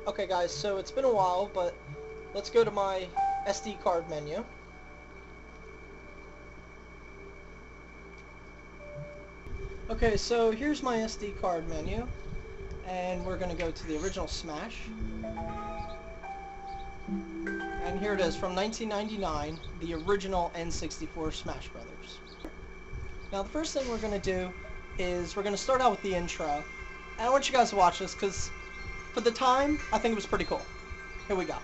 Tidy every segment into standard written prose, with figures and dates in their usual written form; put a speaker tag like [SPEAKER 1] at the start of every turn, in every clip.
[SPEAKER 1] Okay guys, so it's been a while, but let's go to my SD card menu. Okay, so here's my SD card menu, and we're going to go to the original Smash. And here it is, from 1999, the original N64 Smash Brothers. Now the first thing we're going to do is we're going to start out with the intro. And I want you guys to watch this, because for the time, I think it was pretty cool. Here we go.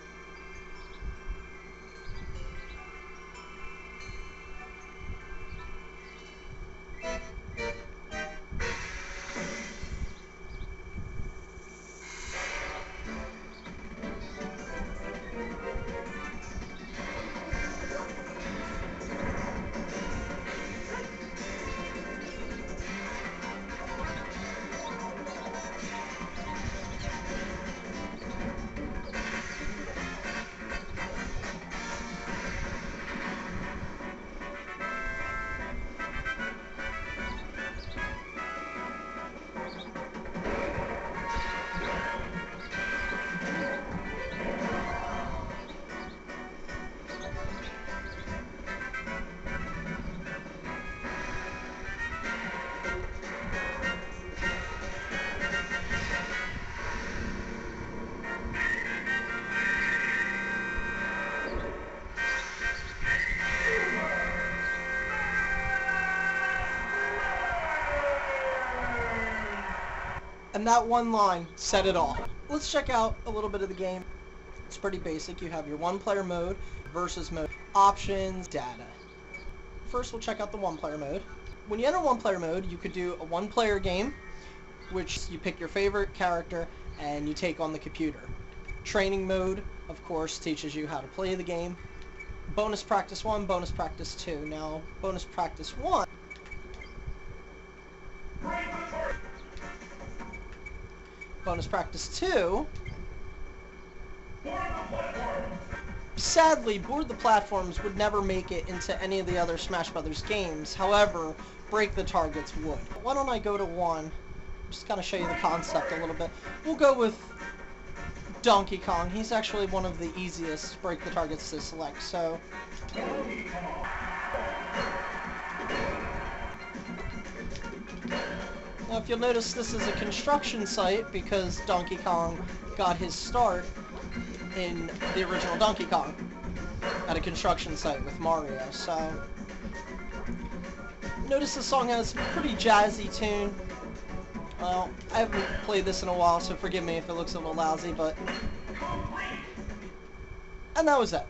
[SPEAKER 1] And that one line said it all. Let's check out a little bit of the game. It's pretty basic. You have your one-player mode, versus mode, options, data. First, we'll check out the one-player mode. When you enter one-player mode, you could do a one-player game, which you pick your favorite character and you take on the computer. Training mode, of course, teaches you how to play the game. Bonus practice 1, bonus practice 2. Now, bonus practice 1... Bonus practice 2. Sadly, Board the Platforms would never make it into any of the other Smash Brothers games. However, Break the Targets would. Why don't I go to 1? Just kind of show you the concept a little bit. We'll go with Donkey Kong. He's actually one of the easiest Break the Targets to select, so... Now, if you'll notice, this is a construction site because Donkey Kong got his start in the original Donkey Kong at a construction site with Mario. So, notice the song has a pretty jazzy tune. Well, I haven't played this in a while, so forgive me if it looks a little lousy, but... And that was it.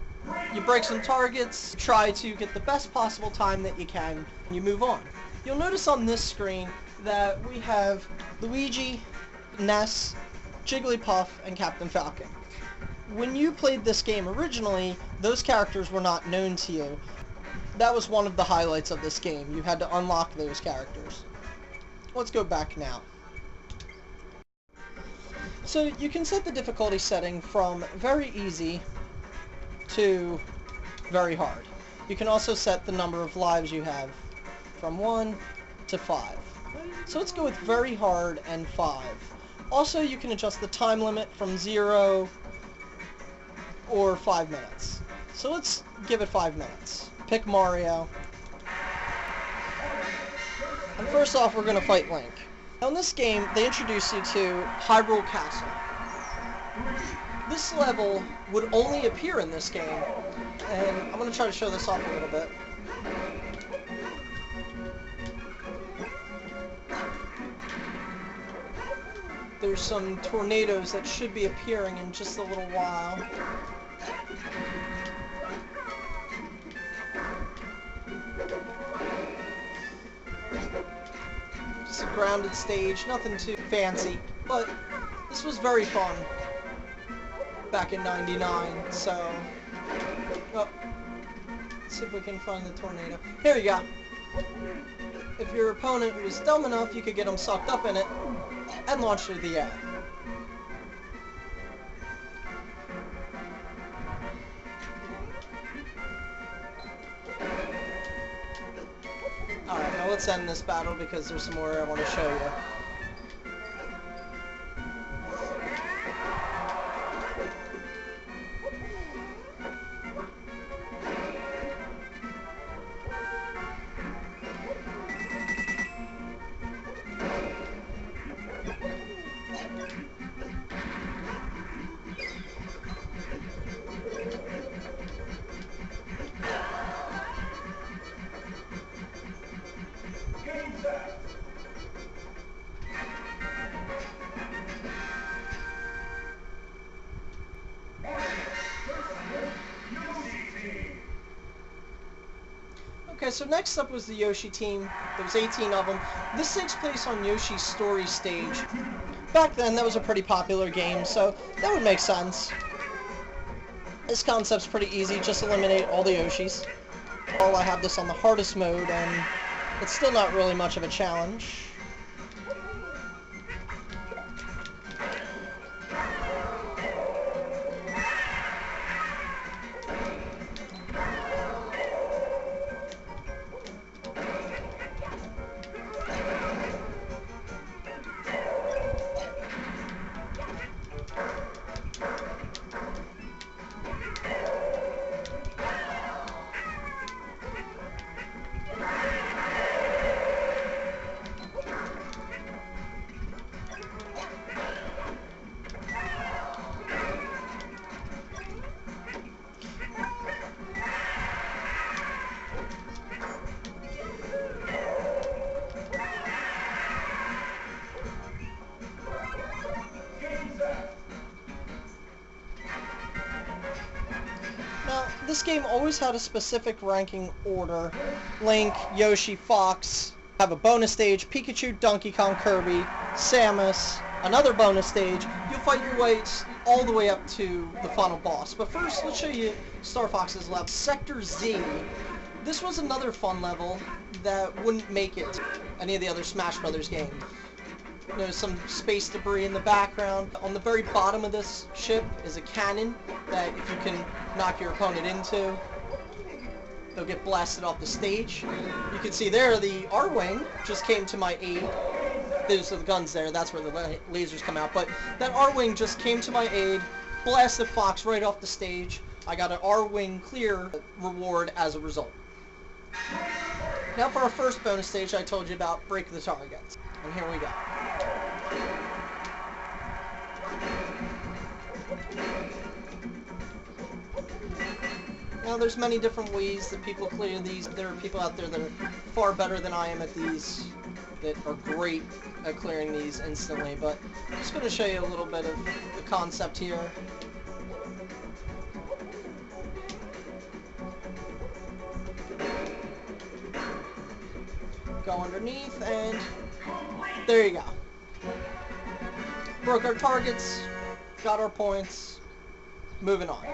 [SPEAKER 1] You break some targets, try to get the best possible time that you can, and you move on. You'll notice on this screen that we have Luigi, Ness, Jigglypuff, and Captain Falcon. When you played this game originally, those characters were not known to you. That was one of the highlights of this game. You had to unlock those characters. Let's go back now. So you can set the difficulty setting from very easy to very hard. You can also set the number of lives you have from 1 to 5. So let's go with very hard and 5. Also, you can adjust the time limit from 0 or 5 minutes. So let's give it 5 minutes. Pick Mario. And first off, we're going to fight Link. Now in this game, they introduce you to Hyrule Castle. This level would only appear in this game, and I'm going to try to show this off a little bit. There's some tornadoes that should be appearing in just a little while. Just a grounded stage, nothing too fancy, but this was very fun back in '99, so... Oh, let's see if we can find the tornado. Here you go. If your opponent was dumb enough, you could get them sucked up in it and launch through the air. Alright, now let's end this battle because there's some more I want to show you. Okay, so next up was the Yoshi team. There was 18 of them. This takes place on Yoshi's story stage. Back then, that was a pretty popular game, so that would make sense. This concept's pretty easy, just eliminate all the Yoshis. I have this on the hardest mode, and it's still not really much of a challenge. Now, this game always had a specific ranking order. Link, Yoshi, Fox, have a bonus stage, Pikachu, Donkey Kong, Kirby, Samus, another bonus stage. You'll fight your way all the way up to the final boss. But first, let's show you Star Fox's level. Sector Z. This was another fun level that wouldn't make it any of the other Smash Brothers games. You know, some space debris in the background. On the very bottom of this ship is a cannon that if you can knock your opponent into, they'll get blasted off the stage. You can see there the R-Wing just came to my aid. Those are the guns there, that's where the lasers come out. But that R-Wing just came to my aid, blasted Fox right off the stage. I got an R-Wing clear reward as a result. Now for our first bonus stage I told you about, break the targets. And here we go. Now there's many different ways that people clear these. There are people out there that are far better than I am at these, that are great at clearing these instantly, but I'm just going to show you a little bit of the concept here. Go underneath, and there you go. Broke our targets, got our points, moving on.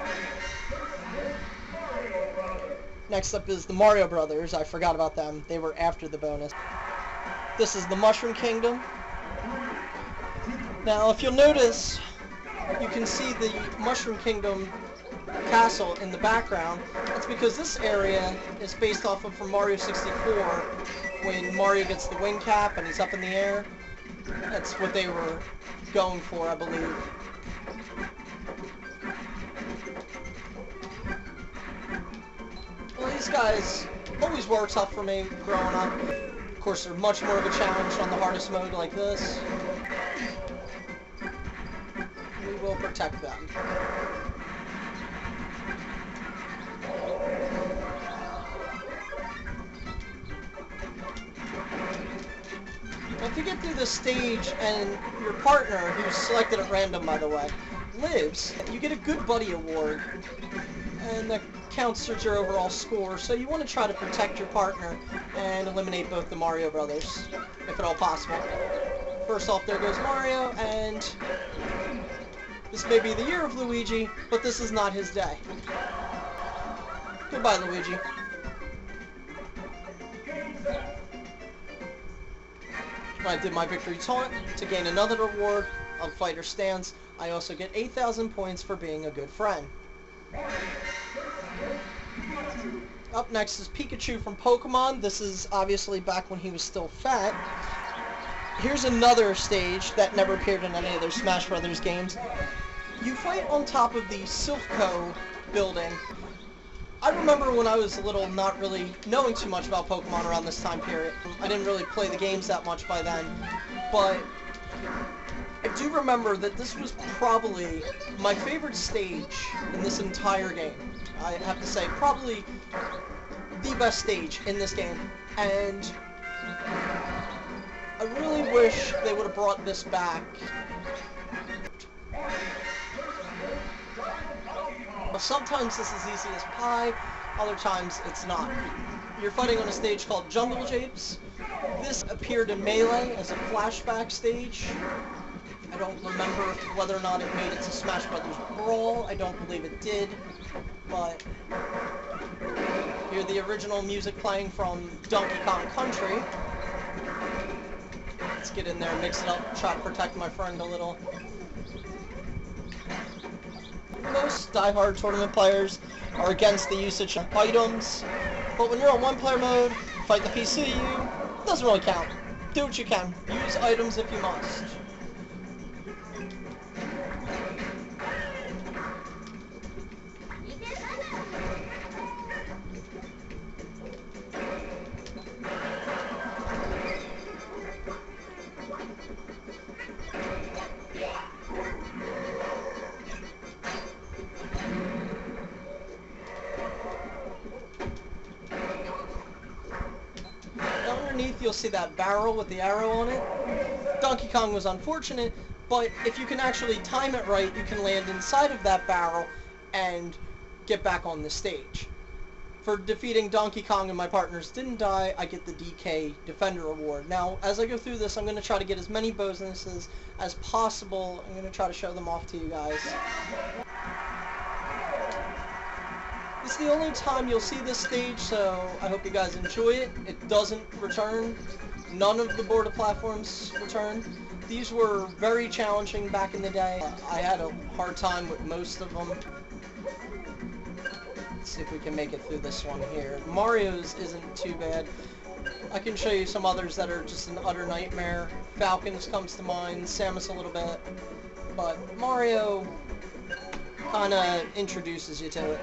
[SPEAKER 1] Next up is the Mario Brothers. I forgot about them. They were after the bonus. This is the Mushroom Kingdom. Now, if you'll notice, you can see the Mushroom Kingdom castle in the background. That's because this area is based off of from Mario 64, when Mario gets the wing cap and he's up in the air. That's what they were going for, I believe. Well, these guys always were tough for me growing up. Of course, they're much more of a challenge on the hardest mode like this. We will protect them. If you get through the stage and your partner, who's selected at random by the way, lives, you get a Good Buddy award, and that counts towards your overall score, so you want to try to protect your partner and eliminate both the Mario Brothers, if at all possible. First off, there goes Mario, and this may be the year of Luigi, but this is not his day. Goodbye, Luigi. I did my victory taunt to gain another reward on Fighter Stance. I also get 8,000 points for being a good friend. Up next is Pikachu from Pokemon. This is obviously back when he was still fat. Here's another stage that never appeared in any other Smash Brothers games. You fight on top of the Silphco building. I remember when I was little not really knowing too much about Pokemon around this time period. I didn't really play the games that much by then, but I do remember that this was probably my favorite stage in this entire game. I have to say, probably the best stage in this game, and I really wish they would have brought this back. Sometimes this is easy as pie, other times it's not. you're fighting on a stage called Jungle Japes. This appeared in Melee as a flashback stage. I don't remember whether or not it made it to Smash Brothers Brawl. I don't believe it did, but you hear the original music playing from Donkey Kong Country. Let's get in there, mix it up, try to protect my friend a little. Most die-hard tournament players are against the usage of items, but when you're on one-player mode, fight the PC, it doesn't really count. Do what you can. Use items if you must. Underneath you'll see that barrel with the arrow on it. Donkey Kong was unfortunate, but if you can actually time it right, you can land inside of that barrel and get back on the stage. For defeating Donkey Kong and my partners didn't die, I get the DK Defender Award. Now, as I go through this, I'm going to try to get as many bonuses as possible. I'm going to try to show them off to you guys. This is the only time you'll see this stage, so I hope you guys enjoy it. It doesn't return. None of the border platforms return. These were very challenging back in the day. I had a hard time with most of them. Let's see if we can make it through this one here. Mario's isn't too bad. I can show you some others that are just an utter nightmare. Falcons comes to mind, Samus a little bit. But Mario kind of introduces you to it.